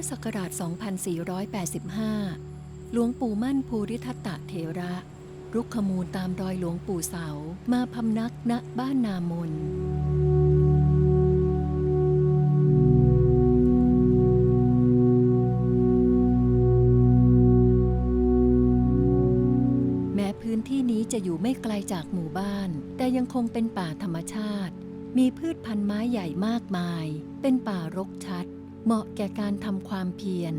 ศักราช 2485 หลวงปู่มั่นภูริทัตตเถระ รุกขมูลตามรอยหลวงปู่เสา มาพำนักณบ้านนามน แม้พื้นที่นี้จะอยู่ไม่ไกลจากหมู่บ้าน แต่ยังคงเป็นป่าธรรมชาติ มีพืชพันธุ์ไม้ใหญ่มากมาย เป็นป่ารกชัด เหมาะแก่การทำความเพียร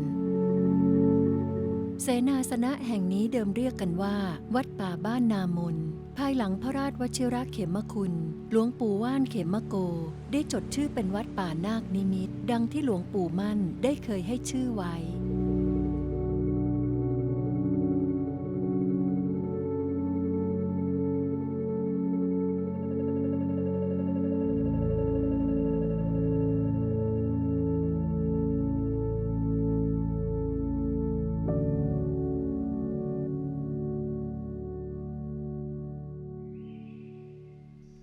เสนาสนะแห่งนี้เดิมเรียกกันว่าวัดป่าบ้านนามน ภายหลังพระราชวชิรเขมคุณ หลวงปู่ว่านเขมโก ได้จดชื่อเป็นวัดป่านาคนิมิตร ดังที่หลวงปู่มั่นได้เคยให้ชื่อไว้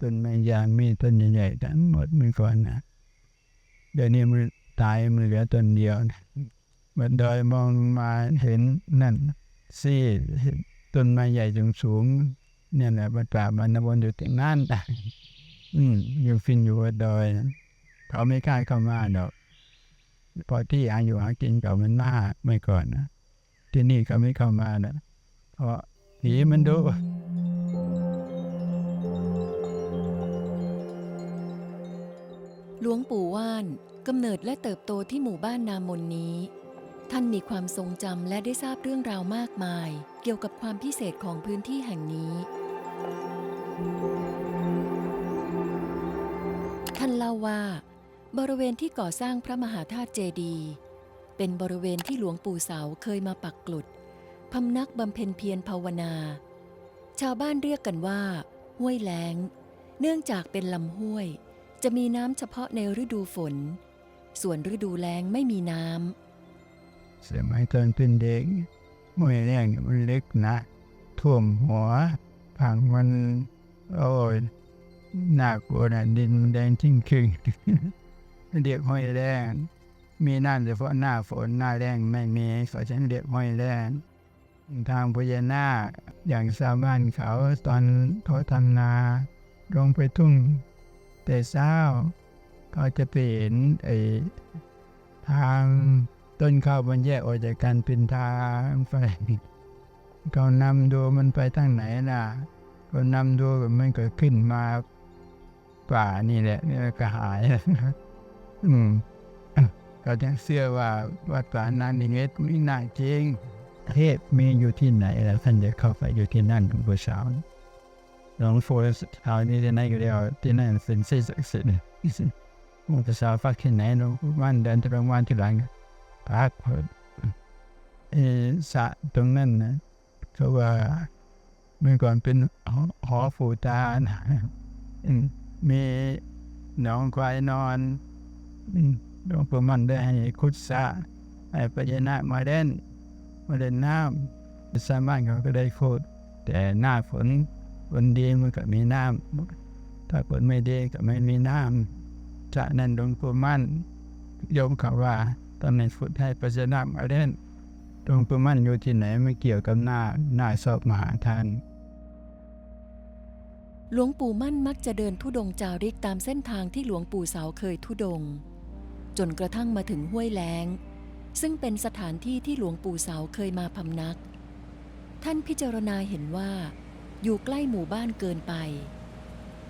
ต้นไม้ยางมีต้นใหญ่ๆทั้งหมดเมื่อก่อนนะเดี๋ยวนี้มันตายมันเหลือต้นเดียวนะบนดอยมองมาเห็นนั่นซี่ต้นไม้ใหญ่สูงๆเนี่ยแหละวัดป่าบ้านนามนอยู่ตรงนั้นอยู่ฟินอยู่บนดอยนะเขาไม่กล้าเข้ามาดอกพอที่อายุหากินเขามันมากเมื่อก่อนนะที่นี่เขาไม่เข้ามานะเพราะผีมันดุ หลวงปู่ว่านกำเนิดและเติบโตที่หมู่บ้านนามนนี้ ท่านมีความทรงจำและได้ทราบเรื่องราวมากมาย เกี่ยวกับความพิเศษของพื้นที่แห่งนี้ ท่านเล่าว่าบริเวณที่ก่อสร้างพระมหาธาตุเจดีย์เป็นบริเวณที่หลวงปู่เสาเคยมาปักกลุดพำนักบำเพ็ญเพียรภาวนา ชาวบ้านเรียกกันว่าห้วยแล้งเนื่องจากเป็นลำห้วยจะมีน้ำเฉพาะในฤดูฝนส่วนฤดูแล้งไม่มีน้ำสมัยตอนเป็นเด็กห้วยแล้งมันเล็กนะท่วมหัวผังมันโอ้ยน่ากลัวนะดินแดงทิ้งครึ่งเรียกห้วยแล้งมีน้ำเฉพาะหน้าฝนหน้าแล้งไม่มีเขาฉันเรียกห้วยแล้งทางพญานาคอย่างชาวบ้านเขาตอนเขาทำนาลงไปทุ่งแต่เช้าเขาจะไปเห็นทางต้นข้าวมันแยกออกจากกันเป็นทางไฟเขานำดูมันไปทางไหนล่ะเขานำดูมันก็ขึ้นมาป่านี่แหละนี่ก็หายเขาจะเชื่อว่าวัดป่านานิเวศมีน่าจริงเทพมีอยู่ที่ไหนแล้วท่านจะเข้าไปอยู่ที่นั่นของพระเจ้าหลวงปู่เสานี่ที่ไหนก็เดียวที่นั่นเป็นสิ่งศักดิ์สิทธิ์พระเจ้าฟักที่ไหนหลวงปู่มั่นเดินตรงวันที่หลังพักสระตรงนั้นนะเขาว่าเมื่อก่อนเป็นหอปู่ตานะมีหนองควายนอนหลวงปู่มั่นได้ให้ขุดสระให้พญานาคมาเล่นน้ำชาวบ้านเขาก็ได้ขุดแต่หน้าฝนดีมันก็มีน้ำถ้าฝนไม่ดีก็ไม่มีน้ำจากนั้นหลวงปู่มั่นโยมเขาว่าตอนนั้นขุดให้พญานาคมาเล่นหลวงปู่มั่นอยู่ที่ไหนไม่เกี่ยวกับหน้าศพมหาทานหลวงปู่มั่นมักจะเดินธุดงค์จาริกตามเส้นทางที่หลวงปู่เสาเคยธุดงค์จนกระทั่งมาถึงห้วยแล้งซึ่งเป็นสถานที่ที่หลวงปู่เสาเคยมาพำนักท่านพิจารณาเห็นว่าอยู่ใกล้หมู่บ้านเกินไป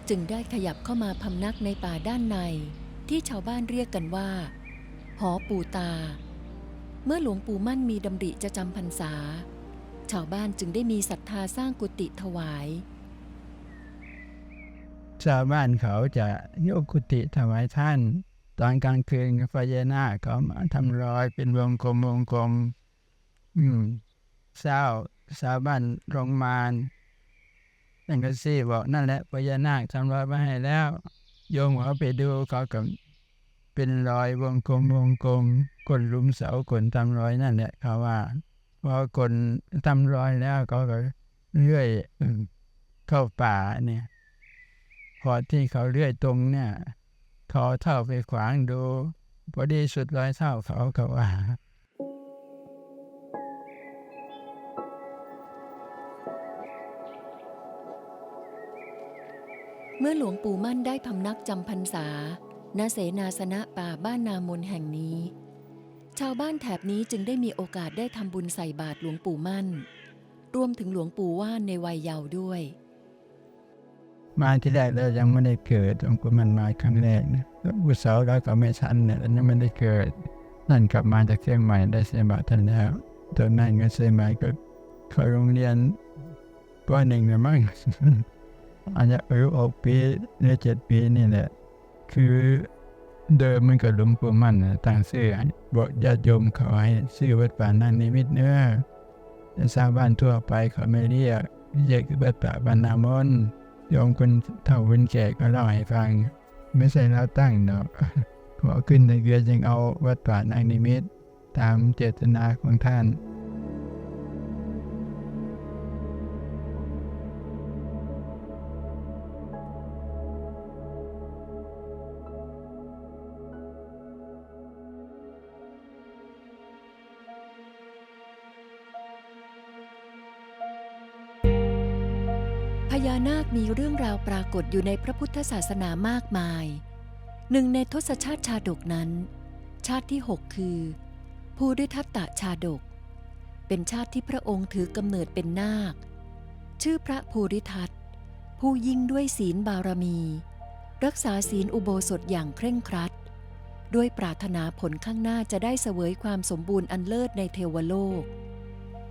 จึงได้ขยับเข้ามาพำนักในป่าด้านในที่ชาวบ้านเรียกกันว่าหอปู่ตาเมื่อหลวงปู่มั่นมีดำริจะจำพรรษาชาวบ้านจึงได้มีศรัทธาสร้างกุฏิถวายชาวบ้านเขาจะยกกุฏิถวายท่านตอนกลางคืนพญานาคเขามาทำรอยเป็นวงกลมเศร้าชาวบ้านโรงมารนั่นก็ซี่บอกนั่นแหละพญานาคทำรอยมาให้แล้วโยมเขาไปดูเขาก็เป็นรอยวงกลมคนลุมเสาคนทำรอยนั่นแหละเขาว่าพอคนทำรอยแล้วเขาก็เลื่อยเข้าป่าเนี่ยพอที่เขาเลื่อยตรงเนี่ยเขาเท่าไปขวางดู พอดีสุดร้อยเท่าเขาก็ว่า เมื่อหลวงปู่มั่นได้พำนักจำพรรษาณเสนาสนะป่าบ้านนามนแห่งนี้ชาวบ้านแถบนี้จึงได้มีโอกาสได้ทำบุญใส่บาตรหลวงปู่มั่นรวมถึงหลวงปู่ว่านในวัยเยาว์ด้วยมาที่แรกเรายังไม่ได้เกิดหลวงปู่มันมาครั้งแรกนะอุเสาแล้วก็ไม่ชันเนี่ยยังไม่ได้เกิดนั่นกลับมาจากเชียงใหม่ได้เสบาท่านแล้วตอนนั้นก็เชียงใหม่ก็เข้าโรงเรียนป.1นะมั้ง อาจจะ6 ปีหรือ7 ปีนี่แหละคือเดิมมันก็หลวงปู่มั่นนะตั้งชื่อบอกญาติโยมเขาให้ชื่อวัดป่านันนิมิตเนื้อแต่ชาวบ้านทั่วไปเขาไม่เรียกวัดป่าบ้านนามนโยมคนเฒ่าคนแก่ก็เล่าให้ฟังไม่ใช่เราตั้งดอก พอขึ้นในเรือจึงเอาวัดป่านันนิมิตตามเจตนาของท่านพญานาคมีเรื่องราวปรากฏอยู่ในพระพุทธศาสนามากมายหนึ่งในทศชาติชาดกนั้นชาติที่6คือภูริทัตตชาดกเป็นชาติที่พระองค์ถือกำเนิดเป็นนาคชื่อพระภูริทัตผู้ยิ่งด้วยศีลบารมีรักษาศีลอุโบสถอย่างเคร่งครัดด้วยปรารถนาผลข้างหน้าจะได้เสวยความสมบูรณ์อันเลิศในเทวโลก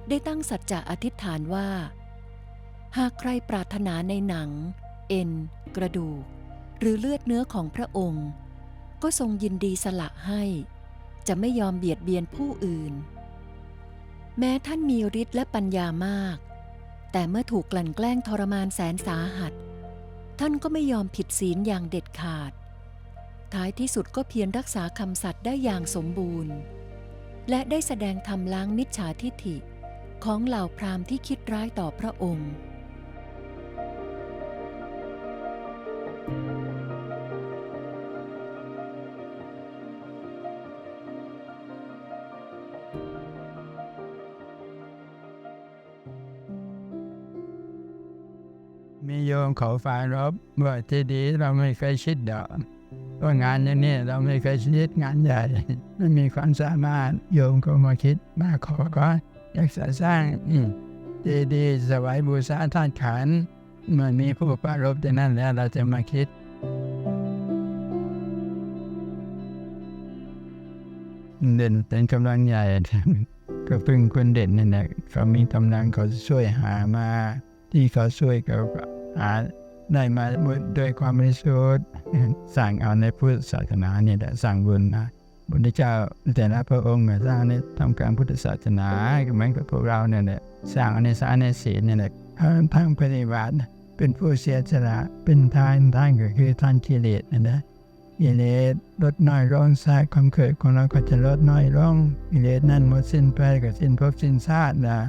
ได้ตั้งสัจจะอธิษฐานว่าหากใครปรารถนาในหนังเอ็นกระดูกหรือเลือดเนื้อของพระองค์ก็ทรงยินดีสละให้จะไม่ยอมเบียดเบียนผู้อื่นแม้ท่านมีฤทธิ์และปัญญามากแต่เมื่อถูกกลั่นแกล้งทรมานแสนสาหัสท่านก็ไม่ยอมผิดศีลอย่างเด็ดขาดท้ายที่สุดก็เพียรรักษาคำสัตย์ได้อย่างสมบูรณ์และได้แสดงธรรมล้างมิจฉาทิฐิของเหล่าพราหมณ์ที่คิดร้ายต่อพระองค์มีโยมเขาฝ่ายรบว่าที่ดีเราไม่เคยคิดดอกว่างานอย่างนี้เราไม่เคยคิดงานใหญ่ไม่มีความสามารถโยมก็มาคิดมาขอก็อยากจะสร้างที่ดีสวายบูชาธาตุขันธ์เมื่อมีผู้ปรารภจากนั้นแล้วเราจะมาคิดเด่นเป็นกำลังใหญ่ ก็พึ่งคนเด่นนั่นแหละเขามีกำลังเขาช่วยหามาที่เขาช่วยเขาหาได้มาด้วยความบริสุทธิ์สั่งเอาในพุทธศาสนาเนี่ยแหละสั่งบุญนะพุทธเจ้าแต่ละพระองค์สร้างในทำการพุทธศาสนาก็เหมือนกับพวกเราเนี่ยแหละสร้างในสารในศีลเนี่ยแหละทางปฏิบัติเป็นผู้เสียสละเป็นทานก็คือทานกิเลสนะกิเลสลดน้อยลงสายความเกิดของเราก็จะลดน้อยลงกิเลสนั้นหมดสิ้นไปก็สิ้นภพสิ้นชาตินะ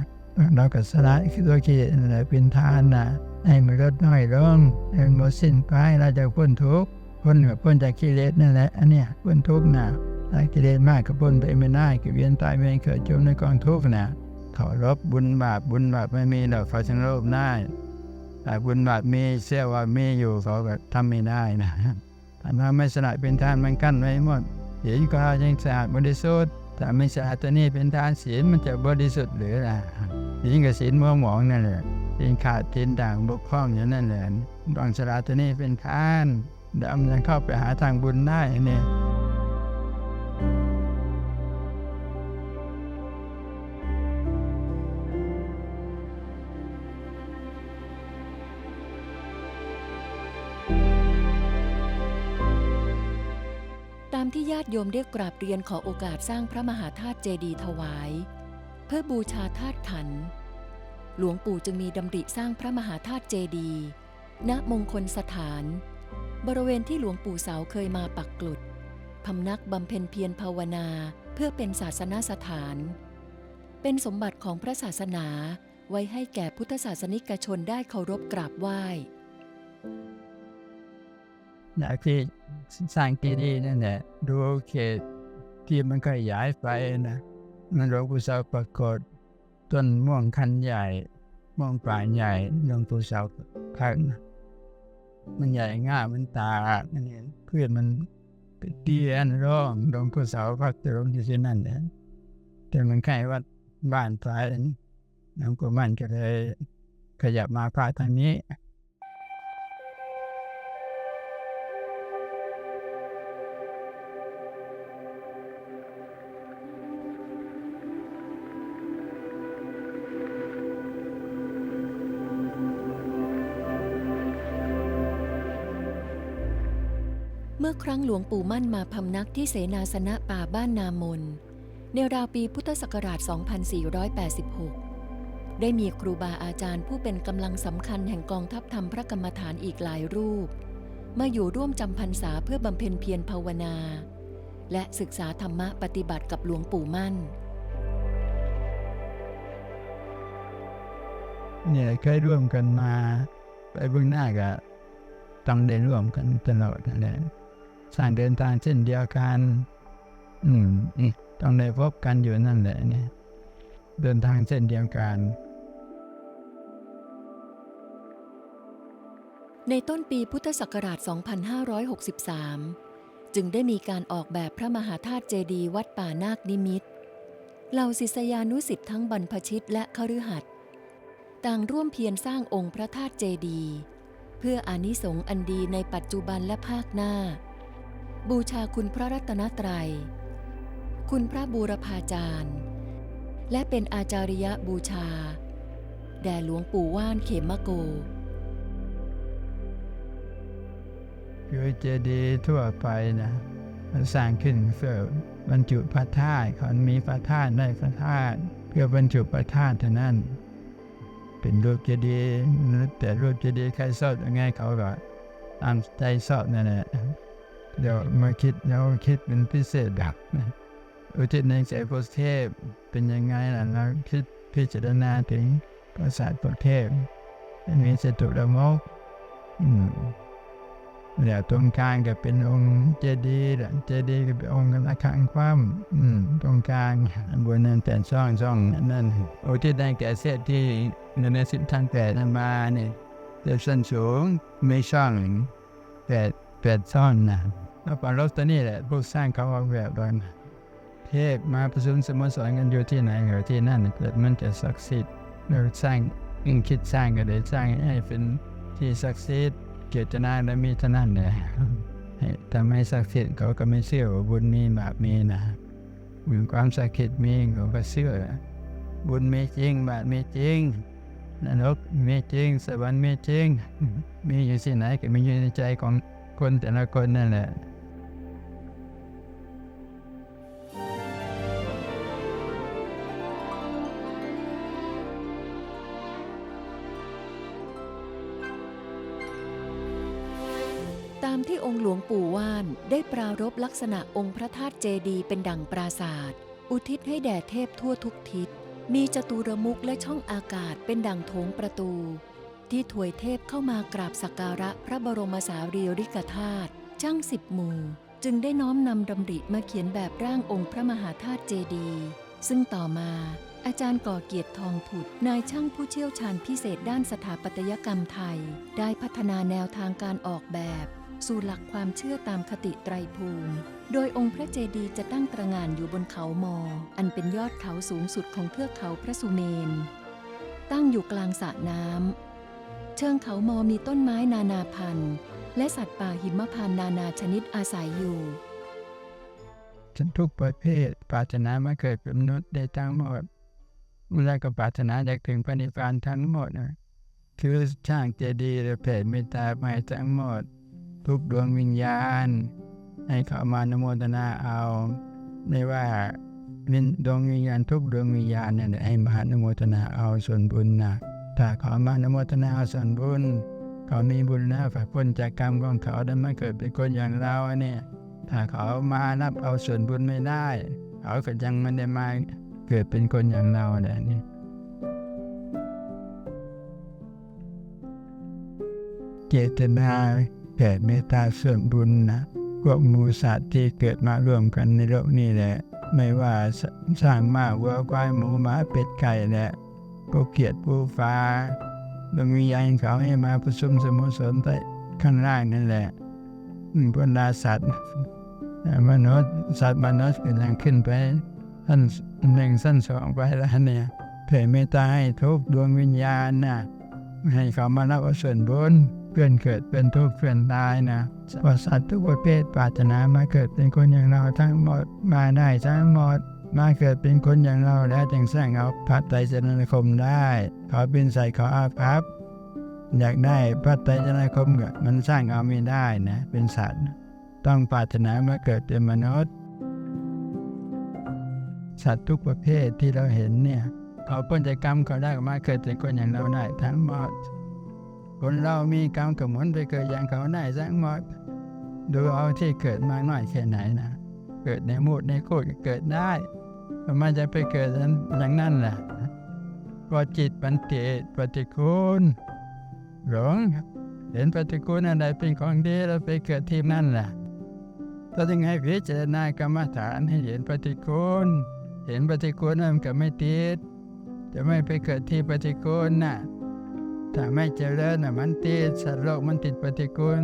เราก็สละคือตัวกิเลสนั่นแหละเป็นทานนะให้มันลดน้อยลงให้มันหมดสิ้นไปเราจะพ้นทุกข์พ้นจากกิเลสนั่นแหละอันเนี้ยพ้นทุกข์นะถ้ากิเลสมากก็พ้นไปไม่ได้ก็เวียนตายเวียนเกิดจมในกองทุกข์นะเขาลบบุญบาปไม่มีหรอกเขาจึงลบได้แต่บุญบาปมีเชื่อว่ามีอยู่เขาก็ทำไม่ได้นะถ้าไม่สละเป็นทานมันกั้นไว้หมดศีลก็ยังสะอาดบริสุทธิ์แต่ไม่สะอาดตัวนี้เป็นทานศีลมันจะบริสุทธิ์หรือล่ะศีลกับศีลมัวหมองนั่นแหละศีลขาดศีลด่างบกพร่องอย่างนั้นแหละต้องสละตัวนี้เป็นทานเดี๋ยวมันจะเข้าไปหาทางบุญได้เนี่ยตามที่ญาติโยมได้กราบเรียนขอโอกาสสร้างพระมหาธาตุเจดีย์ถวายเพื่อบูชาธาตุขันธ์หลวงปู่จึงมีดำริสร้างพระมหาธาตุเจดีย์ณมงคลสถานบริเวณที่หลวงปู่เสาเคยมาปักกลุดพำนักบำเพ็ญเพียรภาวนาเพื่อเป็นศาสนสถานเป็นสมบัติของพระศาสนาไว้ให้แก่พุทธศาสนิกชนได้เคารพกราบไหว้อยากที่สร้างเจดีย์นั่นแหละดูเขต ที่มันขยายไปนะมันหลวงปู่เสาปรากฏต้นม่วงคันใหญ่ม่วงป่าใหญ่หลวงปู่เสาพักมันใหญ่ง่ามันตานั่นเองเพื่อนมันเตี้ยนร้องหลวงปู่เสาพักจะลงอยู่ที่นั่นเนี่ยแต่มันใกล้วัดบ้านปลายหลวงปู่มั่นก็เลยขยับมาพระทางนี้เมื่อครั้งหลวงปู่มั่นมาพำนักที่เสนาสนะป่าบ้านนามนในราวปีพุทธศักราช 2486 ได้มีครูบาอาจารย์ผู้เป็นกำลังสำคัญแห่งกองทัพธรรมพระกรรมฐานอีกหลายรูปมาอยู่ร่วมจำพรรษาเพื่อบำเพ็ญเพียรภาวนาและศึกษาธรรมะปฏิบัติกับหลวงปู่มั่นเนี่ยเคยร่วมกันมาไปเบื้องหน้าก็ต้องได้ร่วมกันตลอดนั่นแหละสร้างเดินทางเช่นเดียวกันต้องได้พบกันอยู่นั่นแหละเนี่ยเดินทางเช่นเดียวกัน ในต้นปีพุทธศักราช 2563 จึงได้มีการออกแบบพระมหาธาตุเจดีย์วัดป่านาคนิมิตรเหล่าศิษยานุศิษย์ทั้งบรรพชิตและคฤหัสถ์ต่างร่วมเพียรสร้างองค์พระธาตุเจดีย์เพื่ออานิสงส์อันดีในปัจจุบันและภาคหน้าบูชาคุณพระรัตนตรัยคุณพระบูรพาจารย์และเป็นอาจาริยบูชาแด่หลวงปู่ว่านเขมโกคือเจดีย์ทั่วไปนะมันสร้างขึ้นเพื่อบรรจุพระธาตุเขามีพระธาตุได้พระธาตุเพื่อบรรจุพระธาตุเท่านั้นเป็นรูปเจดีย์แต่รูปเจดีย์ใครชอบยังไงเขาก็ตามใจชอบนั่นแหละเดี๋ยวมาคิดแล้วคิดเป็นพิเศษแบบอุทิศในใจพระเทพเป็นยังไงล่ะแล้วคิดพิจารณาถึงพระศาสตร์พระเทพมีจตุรโมกข์แล้วตรงกลางก็เป็นองค์เจดีย์เจดีย์ก็เป็นองค์ระฆังคว่ำตรงกลางบนนั้นแต่ช่องนั่นอุทิศได้แก่เศษที่ในสิบทั้ง8นั้นมาเนี่ยเดี๋ยวส้นสูงไม่ช่อง8ช่องนะแล้วปารถตัวนี้แหละผู้สร้างเขาออกแบบโดยเทพมาประชุมสโมสรกันอยู่ที่ไหนก็ที่นั่นเกิดมันจะศักดิ์สิทธิ์เราสร้างคิดสร้างก็ได้สร้างให้เป็นที่ศักดิ์สิทธิ์เจตนาและมีเท่านั้นเลยทำให้ศักดิ์สิทธิ์เขาก็ไม่เชื่อว่าบุญมีบาปมีนะบุญความศักดิ์สิทธิ์มีเขาก็เชื่อบุญมีจริงบาปมีจริงนรกมีจริงสวรรค์มีจริงมีอยู่ที่ไหนก็มีอยู่ในใจของคนแต่ละคนนั่นแหละตามที่องค์หลวงปู่ว่านได้ปรารภลักษณะองค์พระธาตุเจดีย์เป็นดั่งปราสาทอุทิศให้แด่เทพทั่วทุกทิศมีจตุรมุขและช่องอากาศเป็นดั่งโถงประตูที่ถวยเทพเข้ามากราบสักการะพระบรมสารีริกธาตุช่าง10 หมู่จึงได้น้อมนำดำริมาเขียนแบบร่างองค์พระมหาธาตุเจดีย์ซึ่งต่อมาอาจารย์ก่อเกียรติทองผุดนายช่างผู้เชี่ยวชาญพิเศษด้านสถาปัตยกรรมไทยได้พัฒนาแนวทางการออกแบบสู่หลักความเชื่อตามคติไตรภูมิโดยองค์พระเจดีย์จะตั้งตระหง่านอยู่บนเขามออันเป็นยอดเขาสูงสุดของเทือกเขาพระสุเมนตั้งอยู่กลางสระน้ำเชิงเขามอมีต้นไม้นานาพันธุ์และสัตว์ป่าหิมพานต์นานาชนิดอาศัยอยู่ฉันทุกประเภทปรารถนามาเกิดเป็นมนุษย์ได้ทั้งหมดแล้วก็ปรารถนาอยากถึงพระนิพพานทั้งหมดนะคือช่างเจดีย์และแผ่เมตตาไปทั้งหมดทุกดวงวิญญาณให้เขามาอนุโมทนาเอาไม่ว่าดวงวิญญาณทุกดวงวิญญาณเนี่ยให้มาอนุโมทนาเอาส่วนบุญนะถ้าเขามาอนุโมทนาเอาส่วนบุญเขามีบุญแล้วฝ่ายพ้นจากกรรมของเขาได้มาเกิดเป็นคนอย่างเราเนี่ยถ้าเขามารับเอาส่วนบุญไม่ได้เขาก็ยังไม่ได้มาเกิดเป็นคนอย่างเราเนี่ยนี่เจตนาแผ่เมตตาส่วนบุญนะ พวกหมูสัตว์ที่เกิดมาร่วมกันในโลกนี้แหละไม่ว่าสร้างมากวัวควายหมูหมาเป็ดไก่แหละก็เกียรติผู้ฟ้าดวงวิญญาณเขาให้มาประชุมสโมสรใต้ข้างล่างนั่นแหละบรรดาสัตว์มนุษย์สัตว์มนุษย์กำลังขึ้นไปท่านหนึ่งสั้นสองไปแล้วเนี่ยเผยเมตตาให้ทุกดวงวิญญาณนะให้เขามารับส่วนบุญเพื่อนเกิดเป็นทุกข์เพื่อนตายนะเพราะสัตว์ทุกประเภทปรารถนามาเกิดเป็นคนอย่างเราทั้งหมดมาได้ทั้งหมดมาเกิดเป็นคนอย่างเราแล้วจึงสร้างเอาพระไตรสรณคมได้เขาเป็นใส่เขาอาภัพอยากได้พระไตรสรณคมก็มันสร้างเอาไม่ได้นะเป็นสัตว์ต้องปรารถนามาเกิดเป็นมนุษย์สัตว์ทุกประเภทที่เราเห็นเนี่ยเขาพ้นจากกรรมเขาได้มาเกิดเป็นคนอย่างเราได้ทั้งหมดคนเรามีกรรมกับหมุนไปเกิดอย่างเขาได้ทั้งหมดดูเอาที่เกิดมาน้อยแค่ไหนนะเกิดในมูดในโคตรเกิดได้มันจะไปเกิดอย่างนั้นแหละเพราะจิตมันติดปฏิกูลหลงเห็นปฏิกูลอะไรเป็นของดีเราไปเกิดที่นั่นแหละเราจึงให้พิจารณากรรมฐานให้เห็นปฏิกูลเห็นปฏิกูลมันก็ไม่ติดจะไม่ไปเกิดที่ปฏิกูลน่ะถ้าไม่เจริญมันติดสัตว์โลกมันติดปฏิกูล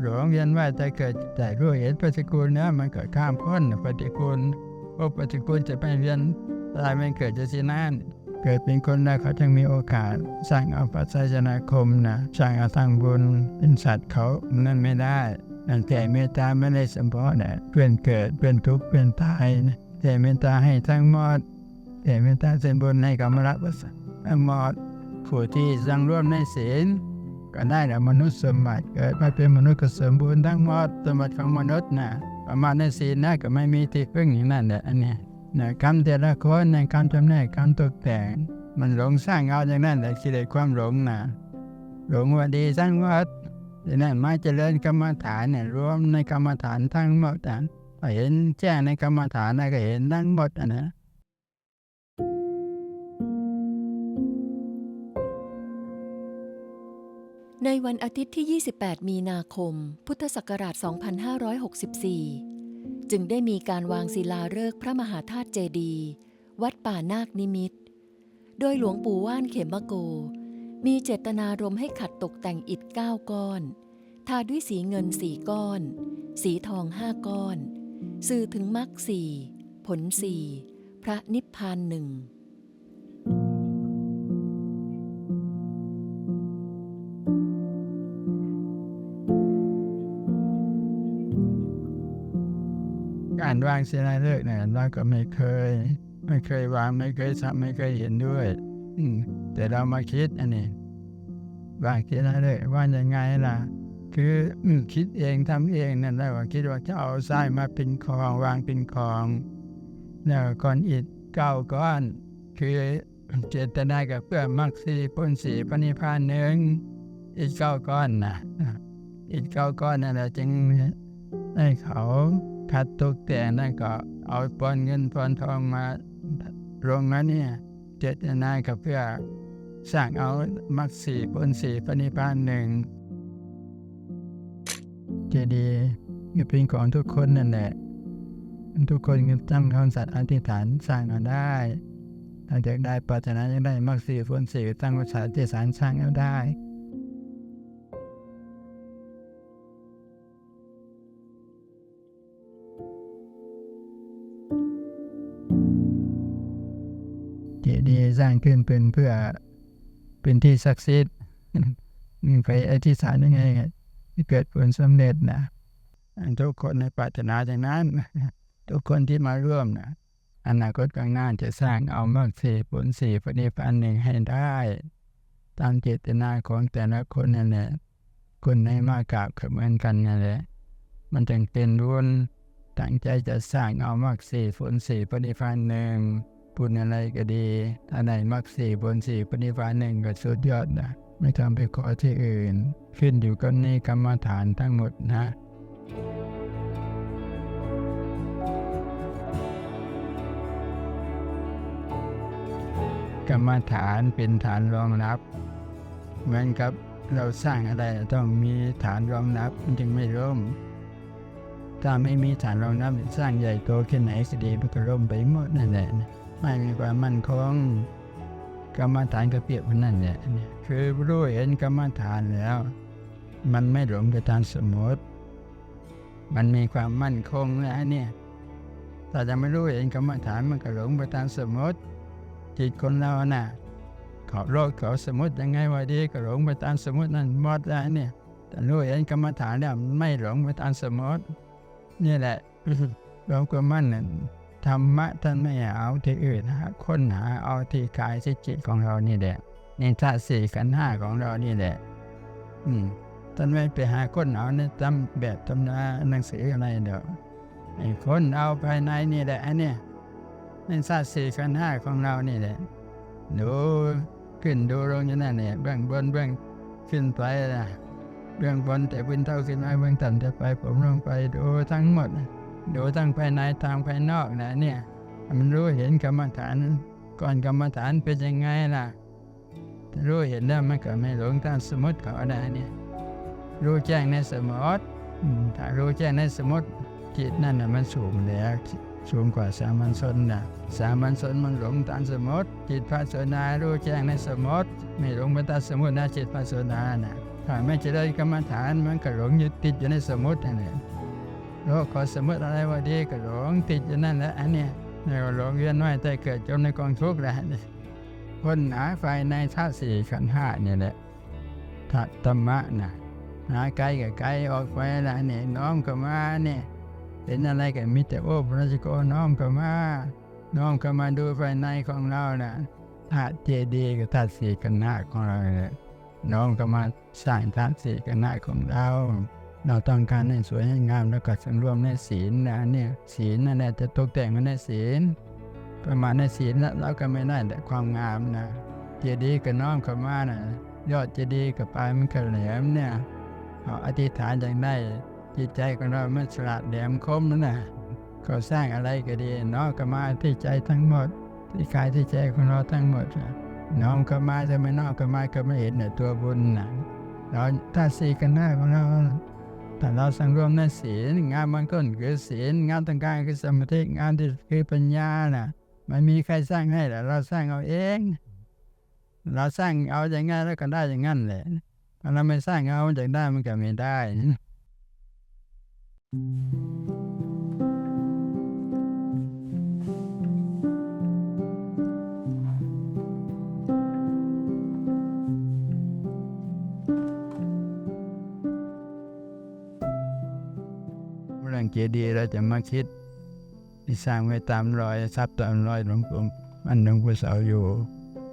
หลงเรียนว่าจะเกิดแต่รู้เห็นปฏิกูลนะมันเกิดข้ามพ้นปฏิกูลเพราะปฏิกูลจะไม่เรียนอะไรมันเกิดจะสินั่นเกิดเป็นคนแล้วเขาจึงมีโอกาสสร้างเอาปัจจัยนาคมนะสร้างเอาทางบุญเป็นสัตว์เขานั่นไม่ได้นั่นแต่เมตตาไม่ได้เฉพาะนะเพื่อนเกิดเพื่อนทุกข์เพื่อนตายนะแต่เมตตาให้ทั้งหมดแต่เมตตาเส้นบุญให้กับมรรคทั้งหมดผู้ที่สังร่วมในศีลก็ได้แต่มนุษย์สมบัติเกิดมาเป็นมนุษย์ก็สมบูรณ์ทั้งหมดสมบัติของมนุษย์นะประมาณในศีลนะก็ไม่มีที่พึ่งอย่างนั้นแหละอันนี้นะกรรมแต่ละคนในการจำแนกการตกแต่งมันหลงสร้างเอาอย่างนั้นแหละกิเลสความหลงนะหลงว่าดีสร้างวัดดังนั้นมาเจริญกรรมฐานเนี่ยรวมในกรรมฐานทั้งหมดเห็นแจ้งในกรรมฐานก็เห็นทั้งหมดนะในวันอาทิตย์ที่ 28 มีนาคม พุทธศักราช 2564 จึงได้มีการวางศิลาฤกษ์พระมหาธาตุเจดีย์วัดป่านาคนิมิตรโดยหลวงปู่ว่านเขมโกมีเจตนารมณ์ให้ขัดตกแต่งอิฐ9 ก้อนทาด้วยสีเงิน4 ก้อนสีทอง5 ก้อนสื่อถึงมรรค4ผล4พระนิพพาน1การวางศิลาฤกษ์เนี่ยเราก็ไม่เคยวางไม่เคยทำไม่เคยเห็นด้วยแต่เรามาคิดอันนี้วางศิลาฤกษ์ว่ายังไงล่ะคือคิดเองทำเองนั่นแหละว่าคิดว่าจะเอาทรายมาเป็นของวางเป็นของแล้วก้อนอิฐ9 ก้อนคือเจตนากับเพื่อมรรค4ผล4พระนิพพาน1อิฐ9 ก้อนนะอิฐ9 ก้อนนั่นแหละจึงให้เขาขัดตกแต่งนั่นก็เอาปอนเงินปอนทองมาลงนั้นเนี่ยเจตนากับเพื่อสร้างเอามรรค4ผล4พระนิพพาน1เจดีย์เป็นของทุกคนนั่นแหละทุกคนตั้งคำสัตย์อธิษฐานสร้างเอาได้ถ้าอยากได้ปรารถนาอยากได้มรรค4ผล4ตั้งคำสัตย์อธิษฐานสร้างเอาได้เจดีย์สร้างขึ้นเป็นเพื่อเป็นที่ศักดิ์สิทธิ์ไปอธิษฐานยังไงให้เกิดผลสำเร็จนะทุกคนในปรารถนาอย่างนั้นทุกคนที่มาร่วมนะอนาคตข้างหน้าจะสร้างเอามรรค4ผล4พระนิพพาน1ให้ได้ตามเจตนาของแต่ละคนนั่นแหละคนในมากราบเหมือนกันนั่นแหละมันจึงเป็นบุญตั้งใจจะสร้างเอามรรค4ผล4พระนิพพาน1พูดอะไรก็ดีถ้าได้มรรค4ผล4พระนิพพาน1ก็สุดยอดนะไม่ทำไปขอที่อื่นขึ้นอยู่กับในกรรมฐานทั้งหมดนะกรรมฐานเป็นฐานรองรับเหมือนกับเราสร้างอะไรต้องมีฐานรองรับมันจึงไม่ล้ม ถ้าไม่มีฐานรองรับสร้างใหญ่โตแค่ไหนก็ดีมันก็ล่มไปหมดนั่นแหละไม่มีความมั่นคงกรรมฐานก็เปรียบเหมือนนั่นแหละคือรู้เห็นกรรมฐานแล้วมันไม่หลงไปตามสมมติมันมีความมั่นคงแล้วเนี่ยแต่จะไม่รู้เห็นกรรมฐานมันก็หลงไปตามสมมติจิตคนเราน่ะเขาโลกเขาสมมติยังไงว่าดีก็หลงไปตามสมมตินั่นหมดแล้วเนี่ยแต่รู้เห็นกรรมฐานแล้วไม่หลงไปตามสมมตินี่แหละหลวงปู่มั่นเนี่ยธรรมะท่านไม่เอาที่อื่นค้นหาเอาที่กายที่จิตของเรานี่แหละในธาตุสี่ขันธ์ห้าของเรานี่แหละท่านไม่ไปหาค้นเอาในตำแบบตำราหนังสืออะไรเดี๋ยวไอ้ค้นเอาภายในนี่แหละอันเนี้ยในธาตุสี่ขันธ์ห้าของเรานี่แหละดูขึ้นดูลงอย่างนั้นเนี่ยเบื้องบนเบื้องขึ้นไปนะเบื้องบนแต่พื้นเท่าขึ้นมาเบื้องต่ำจะไปผมลงไปดูทั้งหมดดูทั้งภายในทางภายนอกนะเนี่ยมันรู้เห็นกรรมฐานก่อนกรรมฐานเป็นยังไงล่ะรู้เห็นแล้วมันก็ไม่หลงตามสมมติเขาได้เนี่ยรู้แจ้งในสมมติถ้ารู้แจ้งในสมมติจิตนั่นน่ะมันสูงแล้วสูงกว่าสามัญชนนะสามัญชนมันหลงตามสมมติจิตพระโสดารู้แจ้งในสมมติไม่หลงไปตามสมมตินะจิตพระโสดานะถ้าไม่เจริญกรรมฐานมันก็หลงยึดติดอยู่ในสมมตินั่นแหละโลกขอสมมติอะไรว่าดีก็หลงติดอยู่นั่นแหละอันเนี้ยแล้วก็หลงเวียนว่ายแต่เกิดจมในกองทุกข์แหละคนหาไฟในธาตุสี่ขันธ์ห้าเนี่ยแหละธรรมะนะหาไกลกับไกลออกไปละเนี่ยน้อมเข้ามาเนี่ยเป็นอะไรกันมิแต่โอ้พระเจ้าน้อมเข้ามาดูภายในของเรานะธาตุเจดีย์กับธาตุสี่ขันธ์ห้าของเราเนี่ยน้อมเข้ามาสร้างธาตุสี่ขันธ์ห้าของเราต้องการให้สวยให้งามแล้วก็สังรวมในศีลนะเนี่ยศีลนั่นแหละจะตกแต่งมันในศีลประมาณในศีลแล้วเราก็ไม่ได้แต่ความงามนะเจดีย์ก็น้อมเข้ามานะยอดเจดีย์กับปลายมันก็แหลมเนี่ยอธิษฐานอย่างได้จิตใจของเรามันฉลาดแหลมคมนั่นนะก็สร้างอะไรก็ดีน้อมเข้ามาที่ใจทั้งหมดที่กายที่ใจของเราทั้งหมดน้อมเข้ามาจะไม่น้อมเข้ามาก็ไม่เห็นตัวบุญนะเราถ้าสี่กันหน้าของเราแต่เราสังรวมในศีลงานมันก็คือศีลงานต่างๆคือสมาธิงานที่คือปัญญาน่ะไม่มีใครสร้างให้แต่เราสร้างเอาเองเราสร้างเอาอย่างงั้นแล้วก็ได้อย่างงั้นแหละถ้าเราไม่สร้างเอาอย่างได้มันก็ไม่ได้เรื่องเจดีย์เราจะมาคิดที่สร้างไว้ตามรอยทรัพย์ตามรอยหลวงปู่มันหลวงปู่เสาอยู่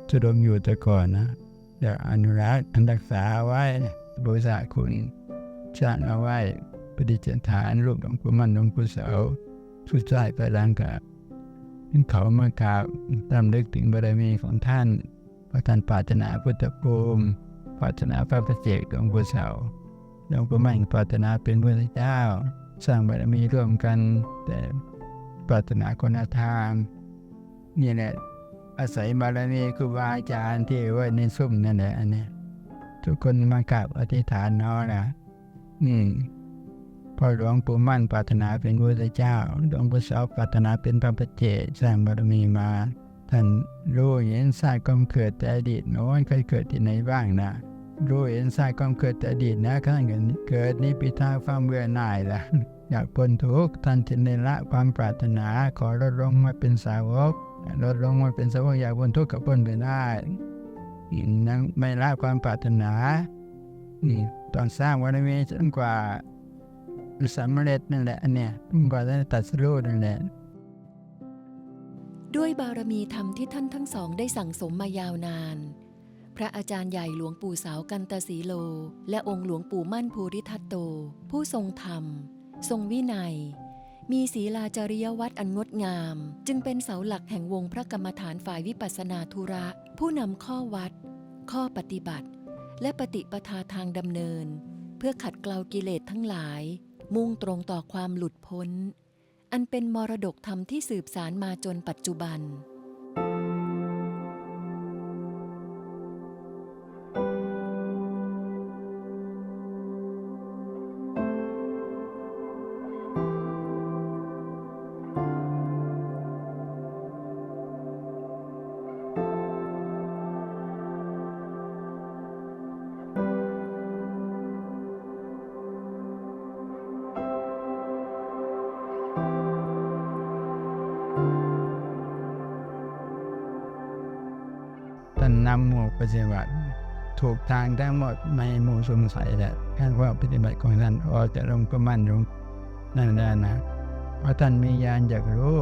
ทุดงอยู่แต่ก่อนนะอยากอนุรักษ์รักษาไว้บูชาคุณสร้างเอาไว้ปฏิจฐานรูปหลวงปู่มั่นหลวงปู่เสาสุดท้ายไปหลังกับเขามากราบรำลึกถึงบารมีของท่านเพราะท่านปรารถนาพุทธภูมิปรารถนาพระประเจกหลวงปู่เสาหลวงปู่มั่นปรารถนาเป็นพระเจ้าสร้างบารมีร่วมกันแต่ปรารถนาคนละทางนี่แหละอาศัยบารมีครูบาอาจารย์ที่ไว้ในซุ้มนั่นแหละอันนี้ทุกคนมากราบอธิษฐานเนาะนะพอหลวงปู่มั่นปรารถนาเป็นพระเจ้าหลวงปู่เสาปรารถนาเป็นพระปัจเจกสร้างบารมีมาท่านรู้เห็นชาติความเกิดแต่อดีตโน้นเคยเกิดที่ไหนบ้างนะรู้เห็นชาติความเกิดแต่อดีตนะข้างเกิดนี้ปิทาความเบื่อหน่ายละอยากพ้นทุกข์ท่านจึงได้ละความปรารถนาขอลดลงมาเป็นสาวกลดลงมาเป็นสาวกอยากพ้นทุกข์ก็พ้นไปได้นั่งไม่ละความปรารถนาตอนสร้างบารมีจนกว่าสำเร็จนั่นแหละอันเนี้ยกว่าจะตัดสู้นั่นแหละด้วยบารมีธรรมที่ท่านทั้งสองได้สั่งสมมายาวนานพระอาจารย์ใหญ่หลวงปู่สาวกันตสีโลและองค์หลวงปู่มั่นภูริทัตโตผู้ทรงธรรมทรงวินัยมีศีลาจริยวัตรอันงดงามจึงเป็นเสาหลักแห่งวงพระกรรมฐานฝ่ายวิปัสสนาธุระผู้นำข้อวัดข้อปฏิบัติและปฏิปทาทางดำเนินเพื่อขัดเกลากิเลสทั้งหลายมุ่งตรงต่อความหลุดพ้นอันเป็นมรดกธรรมที่สืบสานมาจนปัจจุบัน านนำหมู่ปฏิบัติถูกทางทั้งหมดไม่หมู่สงสัยแหละการว่าปฏิบัติของท่านจะลงก็มั่นลงนั่นแหละนะเพราะท่านมีญาณอยากรู้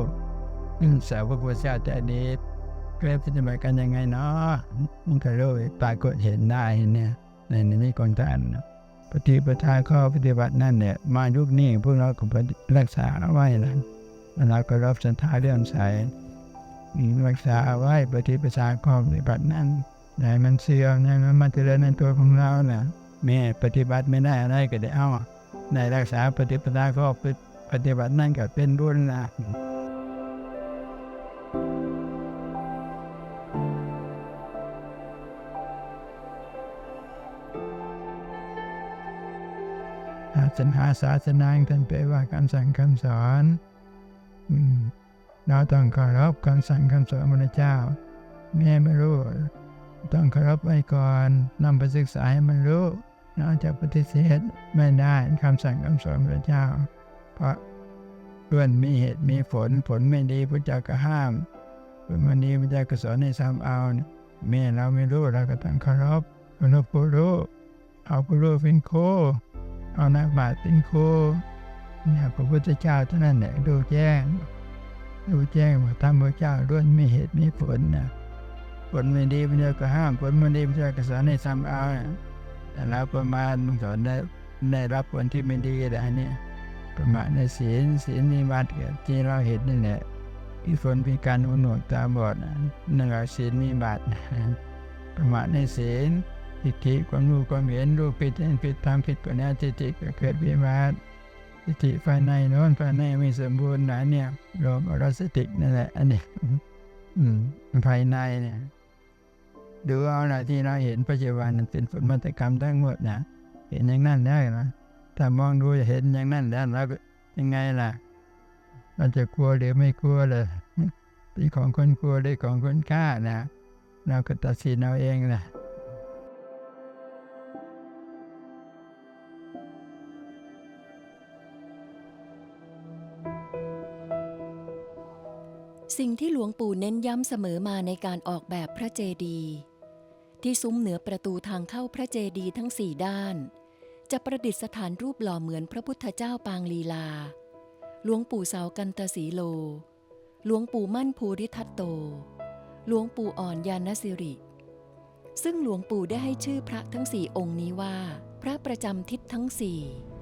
สาวกพุทธเจ้าแต่อดีตเคยปฏิบัติกันยังไงเนาะมันก็รู้ปรากฏเห็นได้เนี่ยในนี้ของท่านปฏิปทาข้อปฏิบัตินั่นเนี่ยมายุคนี้พวกเราก็รักษาเอาไว้นะเราก็รับศรัทธาเรื่องใสรักษาเอาไว้ปฏิปทาข้อปฏิบัตินั่นได้มันเสื่อมนะมันเจริญในตัวของเราน่ะแม่ปฏิบัติไม่ได้อะไรก็ได้เอาในรักษาปฏิปทาข้อปฏิบัตินั่นก็เป็นบุญนะศาสนาท่านแปลว่าคำสั่งคำสอนเราต้องเคารพคำสั่งคำสอนพระพุทธเจ้าแม่ไม่รู้ต้องเคารพไว้ก่อนนำไปศึกษาให้มันรู้เราจะปฏิเสธไม่ได้คำสั่งคำสอนพระพุทธเจ้าเพราะล้วนมีเหตุมีผลไม่ดีพระเจ้าก็ห้ามผลไม่ดีพระเจ้าก็สอนให้ซ้ำเอาแม่เราไม่รู้เราก็ต้องเคารพผู้รู้เอาผู้รู้เป็นครูเอานักบาตรเป็นครูเนี่ยพระพุทธเจ้าเท่านั้นแหละดูแจ้งว่าธรรมพระเจ้าล้วนมีเหตุมีผลนะผลไม่ดีพระเจ้าก็ห้ามผลไม่ดีพระเจ้าก็สอนให้ซ้ำเอาแต่เราประมาณสอนได้รับผลที่ไม่ดีแต่อันนี้ประมาทในศีลนิบัติที่เราเห็นนี่แหละที่ฝนพิการหูหนวกตาบอดนั่นแหละศีลนิบัติประมาทในศีลทิฏฐิความรู้ความเห็นรูปผิดทำผิดกว่านี้ทิฏฐิก็เกิดวิบัติทิฏฐิภายในโน้นภายในไม่สมบูรณ์นะเนี่ยรวมอรสติกนั่นแหละอันนี้ภายในเนี่ยดูเอาละที่เราเห็นปัจจุบันนั้นเป็นผลมตกรรมทั้งหมดนะเห็นอย่างนั้นได้นะถ้ามองดูจะเห็นอย่างนั้นแล้วเรายังไงล่ะเราจะกลัวหรือไม่กลัวเลยเป็นของคนกลัวหรือของคนกล้านะเราก็ตัดสินเอาเองนะสิ่งที่หลวงปู่เน้นย้ำเสมอมาในการออกแบบพระเจดีย์ที่ซุ้มเหนือประตูทางเข้าพระเจดีย์ทั้ง4ด้านจะประดิษฐานรูปหล่อเหมือนพระพุทธเจ้าปางลีลาหลวงปู่เสากันตสีโลหลวงปู่มั่นภูริทัตโตหลวงปู่อ่อนญาณสิริซึ่งหลวงปู่ได้ให้ชื่อพระทั้ง4องค์นี้ว่าพระประจำทิศทั้ง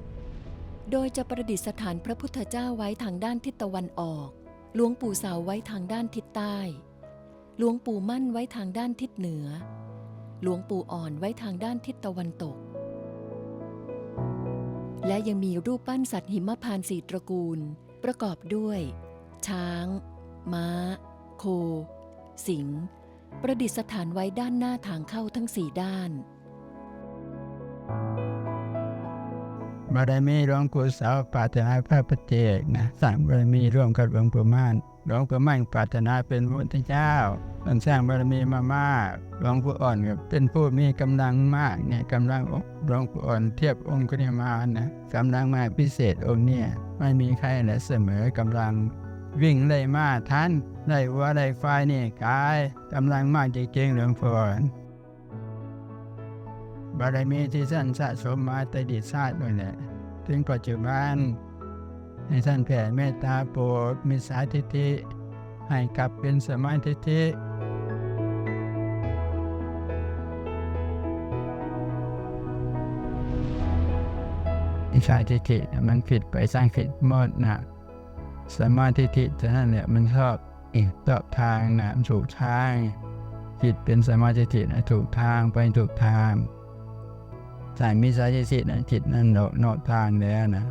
4โดยจะประดิษฐานพระพุทธเจ้าไว้ทางด้านทิศตะวันออกหลวงปู่เสาไว้ทางด้านทิศใต้หลวงปู่มั่นไว้ทางด้านทิศเหนือหลวงปู่อ่อนไว้ทางด้านทิศตะวันตกและยังมีรูปปั้นสัตว์หิมพานต์4ตระกูลประกอบด้วยช้างม้าโคสิงห์ประดิษฐานไว้ด้านหน้าทางเข้าทั้ง4ด้านบารมีหลวงปู่เสาปรารถนาพระปัจเจกนะสร้างบารมีร่วมกับหลวงปู่มั่นหลวงปู่มั่นปรารถนาเป็นพระพุทธเจ้าท่านสร้างบารมีมามากหลวงปู่อ่อนก็เป็นผู้มีกำลังมากเนี่ยกำลังหลวงปู่อ่อนเทียบองค์กุฎิมานนะกำลังมากพิเศษองค์เนี่ยไม่มีใครแหละเสมอกำลังวิ่งไล่มาทันไล่วัวไล่ควายนี่กายกำลังมากจริงๆหลวงปู่อ่อนบารมีที่ท่านสะสมมาแต่อดีตชาติด้วยแหละถึงปัจจุบันให้ท่านแผ่เมตตาโปรดมิจฉาทิฏฐิให้กลับเป็นสัมมาทิฏฐิมิจฉาทิฏฐิมันผิดไปสร้างผิดหมดนะสัมมาทิฏฐิเท่านั้นแหละมันชอบทางนะถูกทางผิดเป็นสัมมาทิฏฐินะถูกทางไปถูกทางสายมิจฉาทิฏฐินะจิตนั้นนอกทางแล้วนะ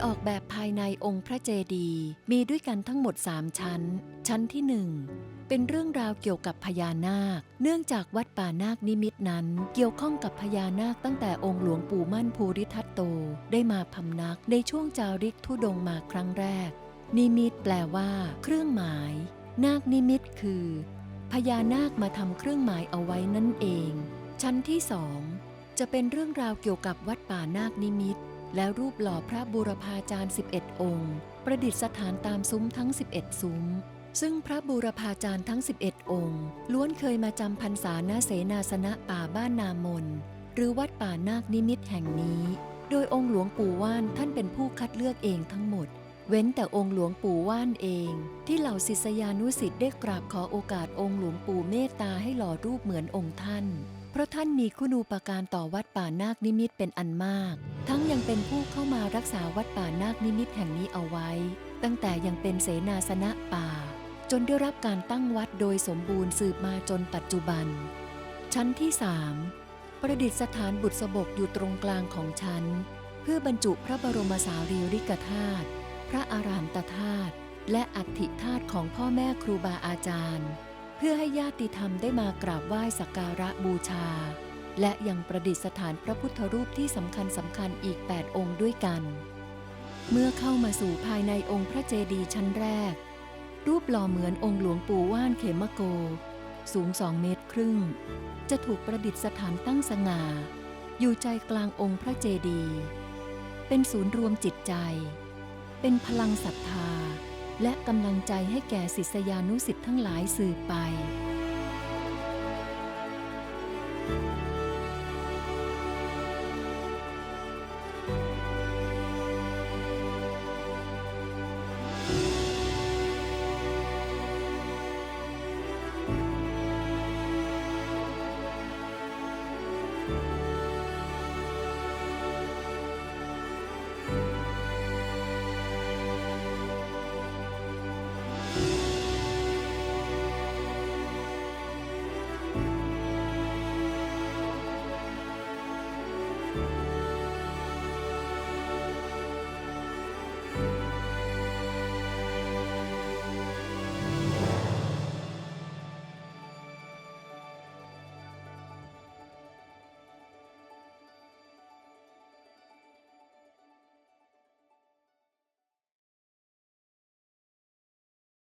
ออกแบบภายในองค์พระเจดีย์มีด้วยกันทั้งหมด3ชั้นชั้นที่1เป็นเรื่องราวเกี่ยวกับพญานาคเนื่องจากวัดป่านาคนิมิตนั้นเกี่ยวข้องกับพญานาคตั้งแต่องค์หลวงปู่มั่นภูริทัตโตได้มาพำนักในช่วงจาริกธุดงค์มาครั้งแรกนิมิตแปลว่าเครื่องหมายนาคนิมิตคือพญานาคมาทำเครื่องหมายเอาไว้นั่นเองชั้นที่2จะเป็นเรื่องราวเกี่ยวกับวัดป่านาคนิมิตและรูปหล่อพระบูรพาจารย์11องค์ประดิษฐานตามซุ้มทั้ง11ซุ้มซึ่งพระบูรพาจารย์ทั้ง11องค์ล้วนเคยมาจำพรรษาณเสนาสนะป่าบ้านนามนหรือวัดป่านาคนิมิตแห่งนี้โดยองค์หลวงปู่ว่านท่านเป็นผู้คัดเลือกเองทั้งหมดเว้นแต่องค์หลวงปู่ว่านเองที่เหล่าศิษยานุศิษย์ได้กราบขอโอกาสองค์หลวงปู่เมตตาให้หล่อรูปเหมือนองค์ท่านเพราะท่านมีคุณูปการต่อวัดป่านาคนิมิตเป็นอันมากทั้งยังเป็นผู้เข้ามารักษาวัดป่านาคนิมิตแห่งนี้เอาไว้ตั้งแต่ยังเป็นเสนาสนะป่าจนได้รับการตั้งวัดโดยสมบูรณ์สืบมาจนปัจจุบันชั้นที่3ประดิษฐานบุษบกอยู่ตรงกลางของชั้นเพื่อบรรจุพระบรมสารีริกธาตุพระอารามตธาตุและอัฐิธาตุของพ่อแม่ครูบาอาจารย์เพื่อให้ญาติธรรมได้มากราบไหว้สักการะบูชาและยังประดิษฐานพระพุทธรูปที่สำคัญอีก8องค์ด้วยกันเมื่อเข้ามาสู่ภายในองค์พระเจดีย์ชั้นแรกรูปหล่อเหมือนองค์หลวงปู่ว่านเขมโกสูง2 เมตรครึ่งจะถูกประดิษฐานตั้งสง่าอยู่ใจกลางองค์พระเจดีย์เป็นศูนย์รวมจิตใจเป็นพลังศรัทธาและกำลังใจให้แก่ศิษยานุศิษย์ทั้งหลายสืบไป